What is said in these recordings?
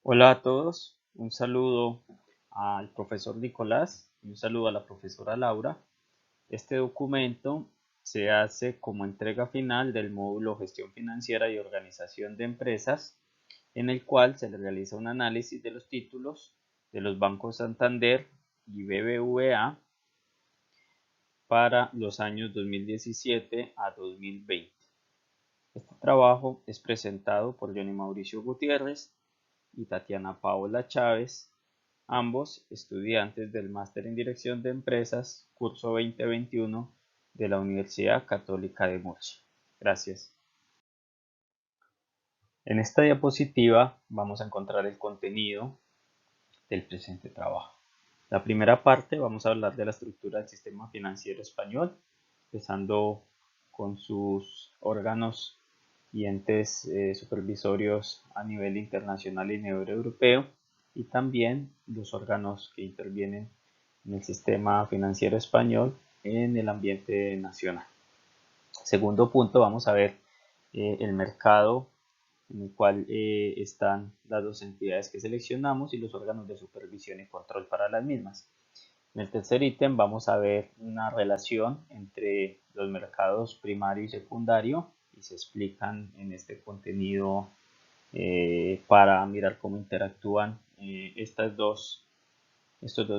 Hola a todos, un saludo al profesor Nicolás y un saludo a la profesora Laura. Este documento se hace como entrega final del módulo Gestión Financiera y Organización de Empresas, en el cual se le realiza un análisis de los títulos de los bancos Santander y BBVA para los años 2017 a 2020. Este trabajo es presentado por Johnny Mauricio Gutiérrez y Tatiana Paola Chávez, ambos estudiantes del Máster en Dirección de Empresas, curso 2021 de la Universidad Católica de Murcia. Gracias. En esta diapositiva vamos a encontrar el contenido del presente trabajo. La primera parte vamos a hablar de la estructura del sistema financiero español, empezando con sus órganos y entes supervisorios a nivel internacional y nivel europeo, y también los órganos que intervienen en el sistema financiero español en el ambiente nacional. Segundo punto, vamos a ver el mercado en el cual están las dos entidades que seleccionamos y los órganos de supervisión y control para las mismas. En el tercer ítem vamos a ver una relación entre los mercados primario y secundario y se explican en este contenido para mirar cómo interactúan estos dos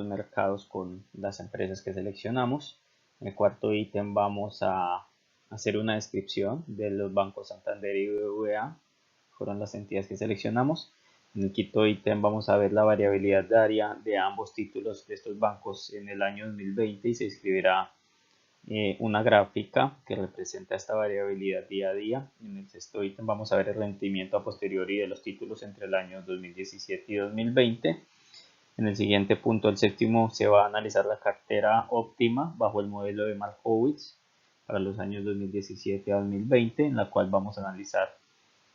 mercados con las empresas que seleccionamos. En el cuarto ítem vamos a hacer una descripción de los bancos Santander y BBVA, fueron las entidades que seleccionamos. En el quinto ítem vamos a ver la variabilidad diaria de ambos títulos de estos bancos en el año 2020 y se escribirá una gráfica que representa esta variabilidad día a día. En el sexto ítem vamos a ver el rendimiento a posteriori de los títulos entre el año 2017 y 2020. En el siguiente punto, el séptimo, se va a analizar la cartera óptima bajo el modelo de Markowitz para los años 2017 a 2020, en la cual vamos a analizar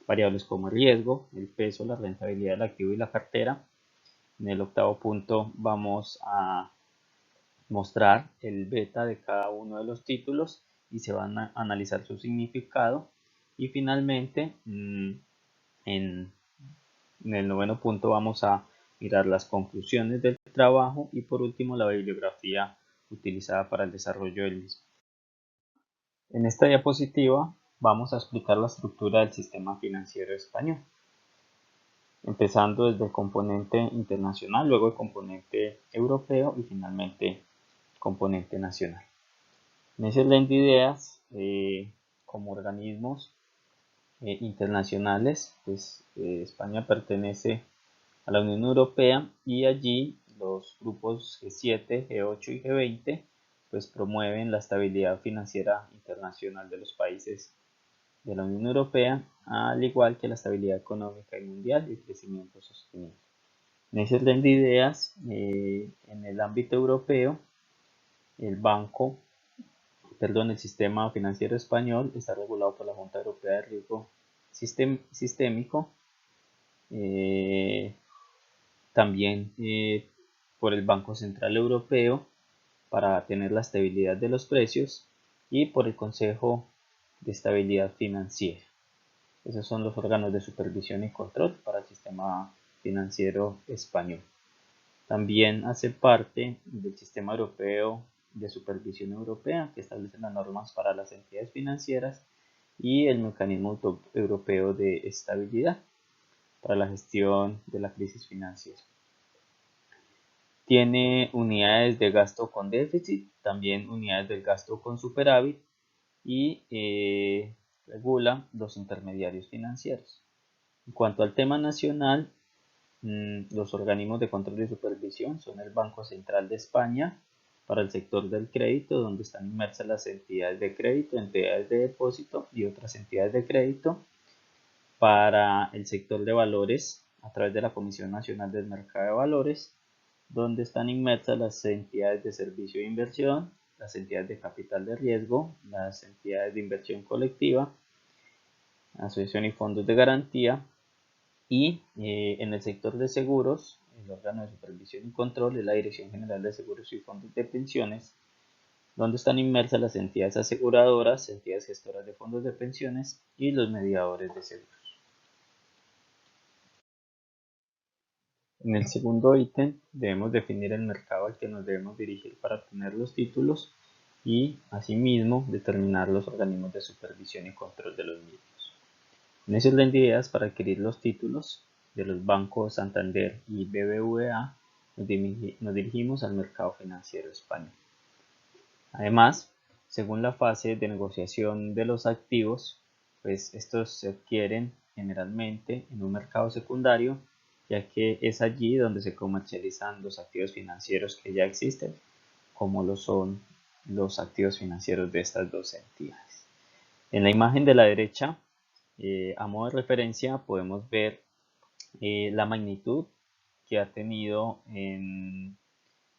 variables como el riesgo, el peso, la rentabilidad del activo y la cartera. En el octavo punto vamos a mostrar el beta de cada uno de los títulos y se van a analizar su significado. Y finalmente, en el noveno punto vamos a mirar las conclusiones del trabajo y por último la bibliografía utilizada para el desarrollo del mismo. En esta diapositiva vamos a explicar la estructura del sistema financiero español, empezando desde el componente internacional, luego el componente europeo y finalmente el componente nacional. En ese orden de ideas, como organismos internacionales, pues España pertenece a la Unión Europea y allí los grupos G7, G8 y G20 pues promueven la estabilidad financiera internacional de los países de la Unión Europea, al igual que la estabilidad económica y mundial y el crecimiento sostenible. En ese orden de ideas, en el ámbito europeo, el el sistema financiero español está regulado por la Junta Europea de Riesgo Sistémico, también por el Banco Central Europeo para tener la estabilidad de los precios y por el Consejo de Estabilidad Financiera. Esos son los órganos de supervisión y control para el sistema financiero español. También hace parte del sistema europeo de supervisión europea que establece las normas para las entidades financieras y el mecanismo europeo de estabilidad para la gestión de la crisis financiera. Tiene unidades de gasto con déficit, también unidades del gasto con superávit y regula los intermediarios financieros. En cuanto al tema nacional, los organismos de control y supervisión son el Banco Central de España para el sector del crédito, donde están inmersas las entidades de crédito, entidades de depósito y otras entidades de crédito. Para el sector de valores, a través de la Comisión Nacional del Mercado de Valores, donde están inmersas las entidades de servicio de inversión, las entidades de capital de riesgo, las entidades de inversión colectiva, asociación y fondos de garantía, y en el sector de seguros, el órgano de supervisión y control es la Dirección General de Seguros y Fondos de Pensiones, donde están inmersas las entidades aseguradoras, entidades gestoras de fondos de pensiones y los mediadores de seguros. En el segundo ítem debemos definir el mercado al que nos debemos dirigir para obtener los títulos y asimismo determinar los organismos de supervisión y control de los mismos. En ese orden de ideas, para adquirir los títulos de los bancos Santander y BBVA nos dirigimos al mercado financiero español. Además, según la fase de negociación de los activos, pues estos se adquieren generalmente en un mercado secundario, ya que es allí donde se comercializan los activos financieros que ya existen, como lo son los activos financieros de estas dos entidades. En la imagen de la derecha, a modo de referencia, podemos ver la magnitud que ha tenido en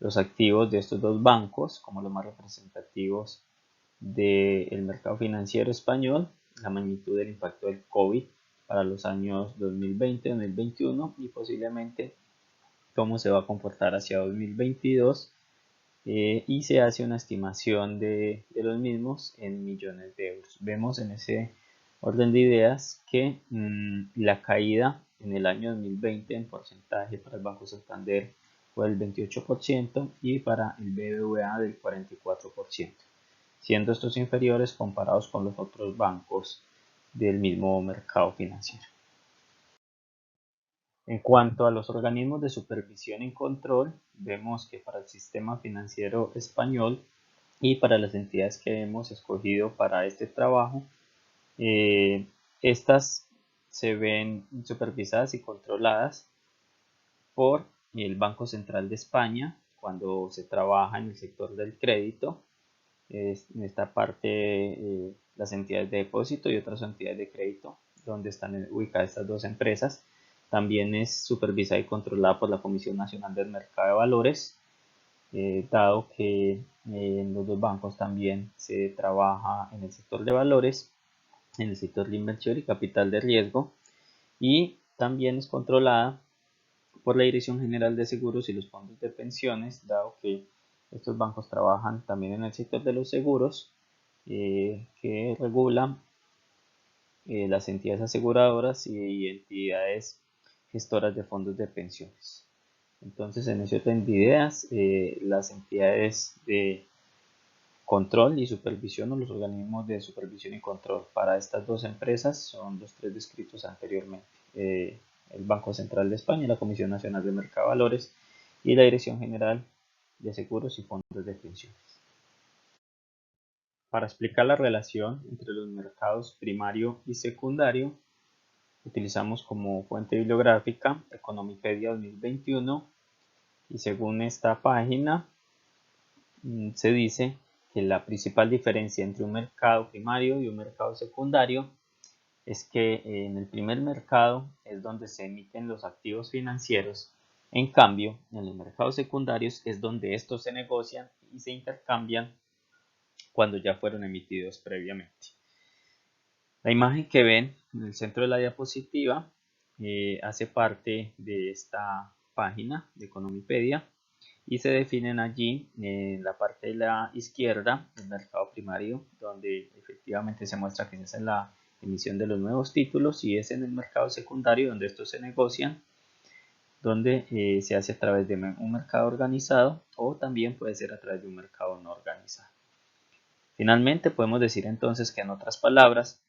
los activos de estos dos bancos como los más representativos del mercado financiero español, la magnitud del impacto del COVID para los años 2020-2021 y posiblemente cómo se va a comportar hacia 2022, y se hace una estimación de los mismos en millones de euros. Vemos en ese orden de ideas que la caída en el año 2020 en porcentaje para el Banco Santander fue del 28% y para el BBVA del 44%, siendo estos inferiores comparados con los otros bancos del mismo mercado financiero. En cuanto a los organismos de supervisión y control, vemos que para el sistema financiero español y para las entidades que hemos escogido para este trabajo, estas se ven supervisadas y controladas por el Banco Central de España cuando se trabaja en el sector del crédito. En esta parte, las entidades de depósito y otras entidades de crédito, donde están ubicadas estas dos empresas. También es supervisada y controlada por la Comisión Nacional del Mercado de Valores, dado que en los dos bancos también se trabaja en el sector de valores, en el sector de inversión y capital de riesgo, y también es controlada por la Dirección General de Seguros y los Fondos de Pensiones, dado que estos bancos trabajan también en el sector de los seguros, que regulan las entidades aseguradoras y entidades gestoras de fondos de pensiones. Entonces, en ese orden de ideas, las entidades de control y supervisión o los organismos de supervisión y control para estas dos empresas son los tres descritos anteriormente. El Banco Central de España, la Comisión Nacional del Mercado de Valores y la Dirección General de Seguros y Fondos de Pensiones. Para explicar la relación entre los mercados primario y secundario, utilizamos como fuente bibliográfica Economipedia 2021 y según esta página se dice que la principal diferencia entre un mercado primario y un mercado secundario es que en el primer mercado es donde se emiten los activos financieros, en cambio en los mercados secundarios es donde estos se negocian y se intercambian cuando ya fueron emitidos previamente. La imagen que ven en el centro de la diapositiva hace parte de esta página de Economipedia y se definen allí en la parte de la izquierda el mercado primario, donde efectivamente se muestra que se hace la emisión de los nuevos títulos, y es en el mercado secundario donde estos se negocian, donde se hace a través de un mercado organizado o también puede ser a través de un mercado no organizado. Finalmente podemos decir entonces que, en otras palabras,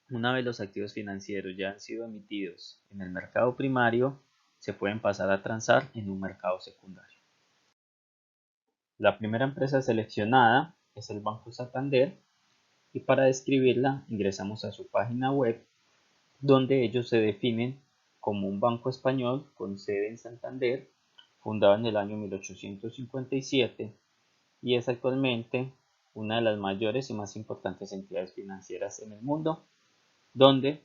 una vez los activos financieros ya han sido emitidos en el mercado primario, se pueden pasar a transar en un mercado secundario. La primera empresa seleccionada es el Banco Santander y para describirla ingresamos a su página web, donde ellos se definen como un banco español con sede en Santander, fundado en el año 1857 y es actualmente una de las mayores y más importantes entidades financieras en el mundo, donde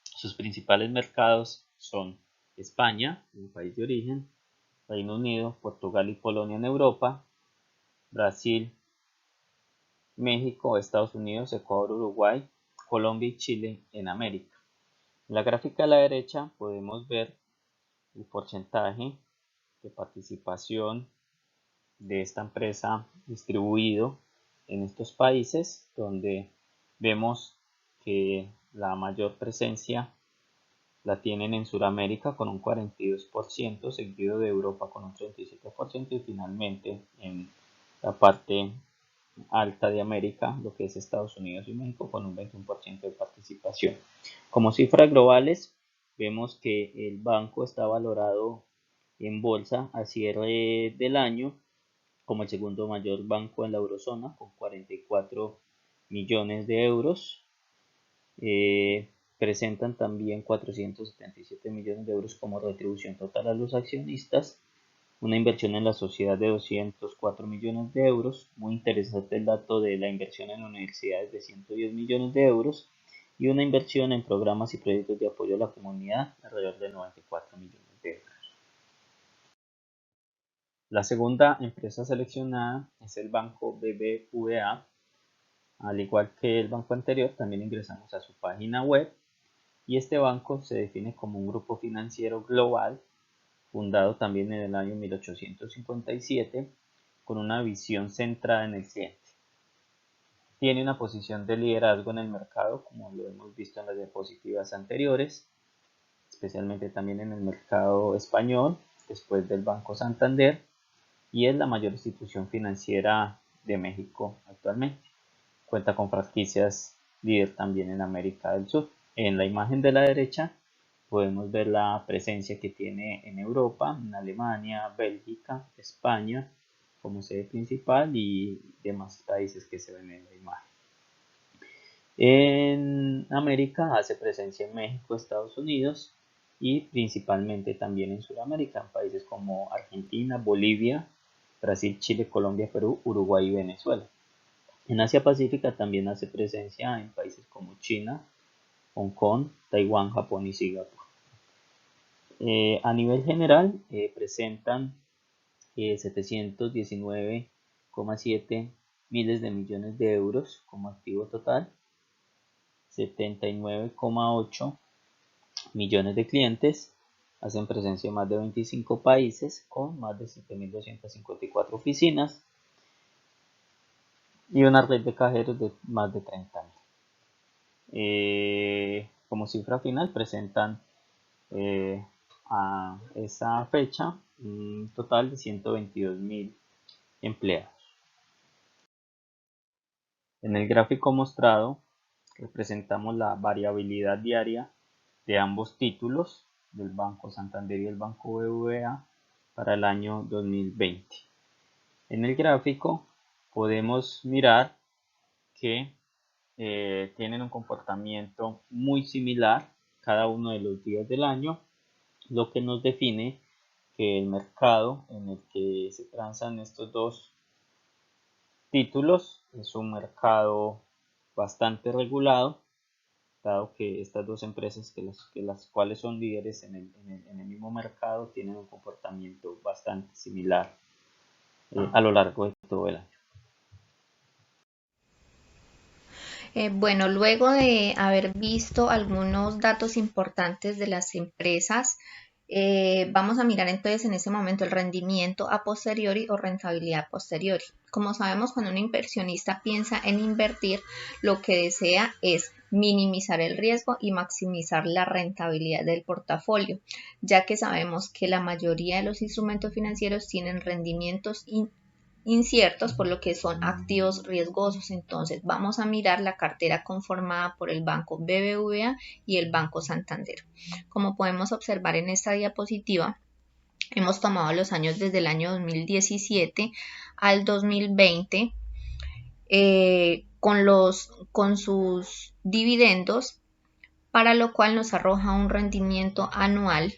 sus principales mercados son España, un país de origen, Reino Unido, Portugal y Polonia en Europa, Brasil, México, Estados Unidos, Ecuador, Uruguay, Colombia y Chile en América. En la gráfica a la derecha podemos ver el porcentaje de participación de esta empresa distribuido en estos países, donde vemos que la mayor presencia la tienen en Sudamérica con un 42%, seguido de Europa con un 37% y finalmente en la parte alta de América, lo que es Estados Unidos y México, con un 21% de participación. Como cifras globales, vemos que el banco está valorado en bolsa a cierre del año como el segundo mayor banco en la eurozona, con 44 millones de euros. Presentan también 477 millones de euros como retribución total a los accionistas, una inversión en la sociedad de 204 millones de euros, muy interesante el dato de la inversión en universidades de 110 millones de euros y una inversión en programas y proyectos de apoyo a la comunidad alrededor de 94 millones de euros. La segunda empresa seleccionada es el banco BBVA. Al igual que el banco anterior, también ingresamos a su página web y este banco se define como un grupo financiero global fundado también en el año 1857 con una visión centrada en el cliente. Tiene una posición de liderazgo en el mercado, como lo hemos visto en las diapositivas anteriores, especialmente también en el mercado español, después del Banco Santander, y es la mayor institución financiera de México actualmente. Cuenta con franquicias líder también en América del Sur. En la imagen de la derecha podemos ver la presencia que tiene en Europa, en Alemania, Bélgica, España como sede principal y demás países que se ven en la imagen. En América hace presencia en México, Estados Unidos y principalmente también en Sudamérica, en países como Argentina, Bolivia, Brasil, Chile, Colombia, Perú, Uruguay y Venezuela. En Asia Pacífica también hace presencia en países como China, Hong Kong, Taiwán, Japón y Singapur. A nivel general presentan 719,7 miles de millones de euros como activo total, 79,8 millones de clientes, hacen presencia en más de 25 países con más de 7.254 oficinas y una red de cajeros de más de 30.000. Como cifra final presentan a esa fecha un total de 122.000 empleados. En el gráfico mostrado representamos la variabilidad diaria de ambos títulos, del Banco Santander y el Banco BBVA, para el año 2020. En el gráfico podemos mirar que tienen un comportamiento muy similar cada uno de los días del año, lo que nos define que el mercado en el que se transan estos dos títulos es un mercado bastante regulado, dado que estas dos empresas, las cuales son líderes en el mismo mercado, tienen un comportamiento bastante similar a lo largo de todo el año. Bueno, luego de haber visto algunos datos importantes de las empresas, vamos a mirar entonces en ese momento el rendimiento a posteriori o rentabilidad a posteriori. Como sabemos, cuando un inversionista piensa en invertir, lo que desea es minimizar el riesgo y maximizar la rentabilidad del portafolio, ya que sabemos que la mayoría de los instrumentos financieros tienen rendimientos inciertos, por lo que son activos riesgosos. Entonces vamos a mirar la cartera conformada por el banco BBVA y el Banco Santander. Como podemos observar en esta diapositiva, hemos tomado los años desde el año 2017 al 2020 con sus dividendos, para lo cual nos arroja un rendimiento anual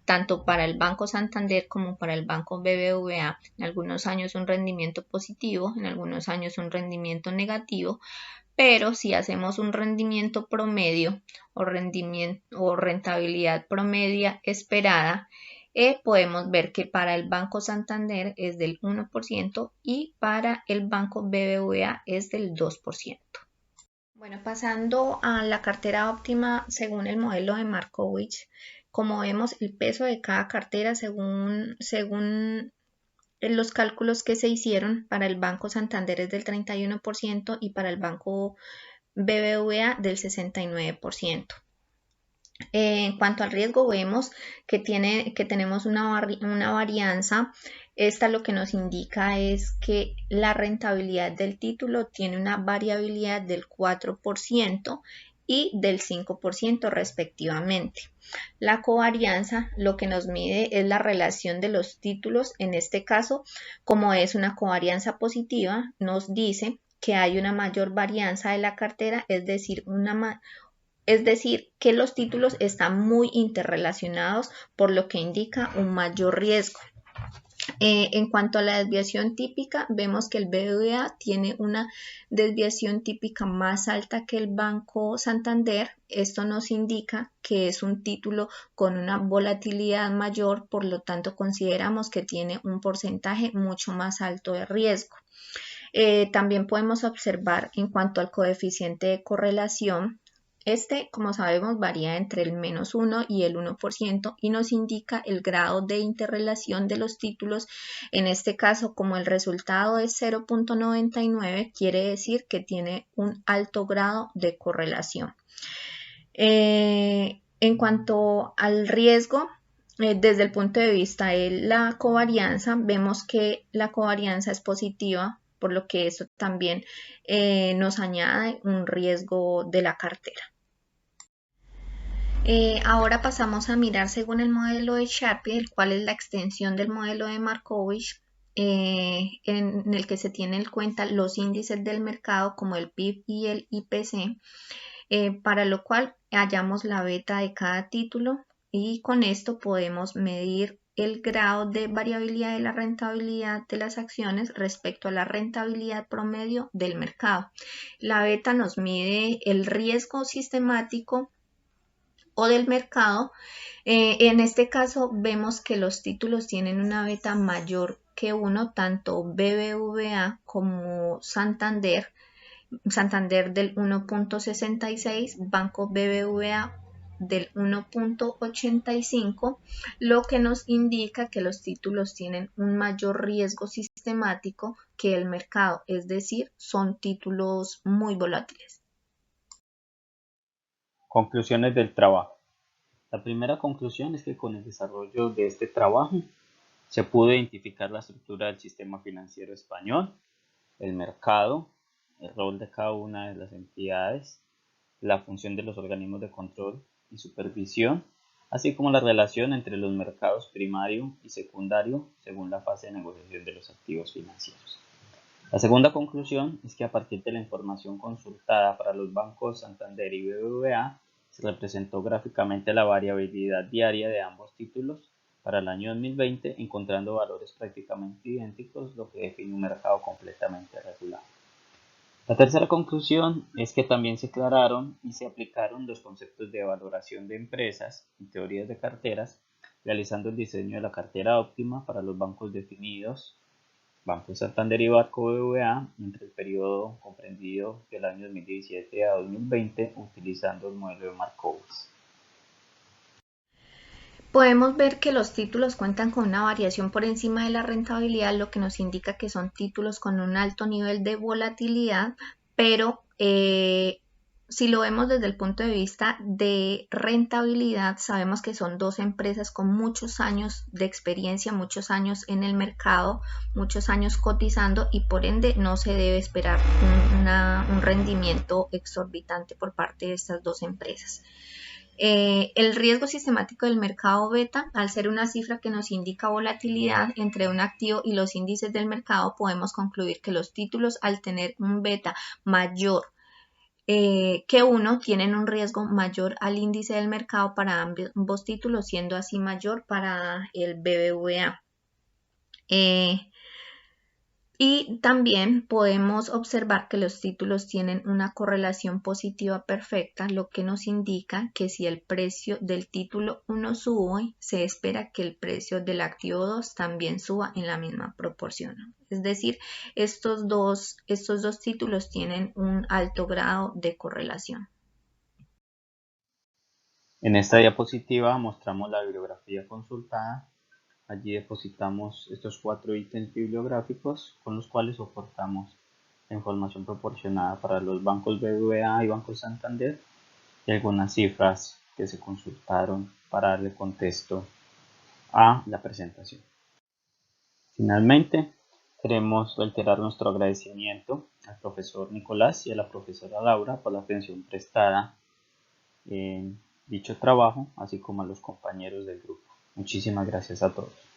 tanto para el Banco Santander como para el Banco BBVA. En algunos años un rendimiento positivo, en algunos años un rendimiento negativo, pero si hacemos un rendimiento promedio o rentabilidad promedia esperada, podemos ver que para el Banco Santander es del 1% y para el Banco BBVA es del 2%. Bueno, pasando a la cartera óptima según el modelo de Markowitz, como vemos, el peso de cada cartera según los cálculos que se hicieron para el Banco Santander es del 31% y para el Banco BBVA del 69%. En cuanto al riesgo, vemos que tenemos una varianza. Esta lo que nos indica es que la rentabilidad del título tiene una variabilidad del 4% y del 5% respectivamente. La covarianza lo que nos mide es la relación de los títulos. En este caso, como es una covarianza positiva, nos dice que hay una mayor varianza de la cartera, es decir, que los títulos están muy interrelacionados, por lo que indica un mayor riesgo. En cuanto a la desviación típica, vemos que el BBVA tiene una desviación típica más alta que el Banco Santander. Esto nos indica que es un título con una volatilidad mayor, por lo tanto consideramos que tiene un porcentaje mucho más alto de riesgo. También podemos observar en cuanto al coeficiente de correlación. Este, como sabemos, varía entre el -1 y el 1% y nos indica el grado de interrelación de los títulos. En este caso, como el resultado es 0.99, quiere decir que tiene un alto grado de correlación. En cuanto al riesgo, desde el punto de vista de la covarianza, vemos que la covarianza es positiva, por lo que eso también nos añade un riesgo de la cartera. Ahora pasamos a mirar según el modelo de Sharpe, el cual es la extensión del modelo de Markovich, en el que se tienen en cuenta los índices del mercado como el PIB y el IPC, para lo cual hallamos la beta de cada título y con esto podemos medir el grado de variabilidad de la rentabilidad de las acciones respecto a la rentabilidad promedio del mercado. La beta nos mide el riesgo sistemático o del mercado. En este caso vemos que los títulos tienen una beta mayor que 1, tanto BBVA como Santander del 1.66, Banco BBVA del 1.85, lo que nos indica que los títulos tienen un mayor riesgo sistemático que el mercado, es decir, son títulos muy volátiles. Conclusiones del trabajo. La primera conclusión es que con el desarrollo de este trabajo se pudo identificar la estructura del sistema financiero español, el mercado, el rol de cada una de las entidades, la función de los organismos de control y supervisión, así como la relación entre los mercados primario y secundario según la fase de negociación de los activos financieros. La segunda conclusión es que a partir de la información consultada para los bancos Santander y BBVA, se representó gráficamente la variabilidad diaria de ambos títulos para el año 2020, encontrando valores prácticamente idénticos, lo que define un mercado completamente regulado. La tercera conclusión es que también se aclararon y se aplicaron los conceptos de valoración de empresas y teorías de carteras, realizando el diseño de la cartera óptima para los bancos definidos, Banco Santander y Banco BBVA, entre el periodo comprendido del año 2017 a 2020, utilizando el modelo de Markovits. Podemos ver que los títulos cuentan con una variación por encima de la rentabilidad, lo que nos indica que son títulos con un alto nivel de volatilidad, pero si lo vemos desde el punto de vista de rentabilidad, sabemos que son dos empresas con muchos años de experiencia, muchos años en el mercado, muchos años cotizando y por ende no se debe esperar un rendimiento exorbitante por parte de estas dos empresas. El riesgo sistemático del mercado beta, al ser una cifra que nos indica volatilidad entre un activo y los índices del mercado, podemos concluir que los títulos al tener un beta mayor que 1 tienen un riesgo mayor al índice del mercado para ambos títulos, siendo así mayor para el BBVA. Y también podemos observar que los títulos tienen una correlación positiva perfecta, lo que nos indica que si el precio del título 1 sube, se espera que el precio del activo 2 también suba en la misma proporción. Es decir, estos dos títulos tienen un alto grado de correlación. En esta diapositiva mostramos la bibliografía consultada. Allí depositamos estos 4 ítems bibliográficos con los cuales soportamos la información proporcionada para los bancos BBVA y Banco Santander y algunas cifras que se consultaron para darle contexto a la presentación. Finalmente, queremos reiterar nuestro agradecimiento al profesor Nicolás y a la profesora Laura por la atención prestada en dicho trabajo, así como a los compañeros del grupo. Muchísimas gracias a todos.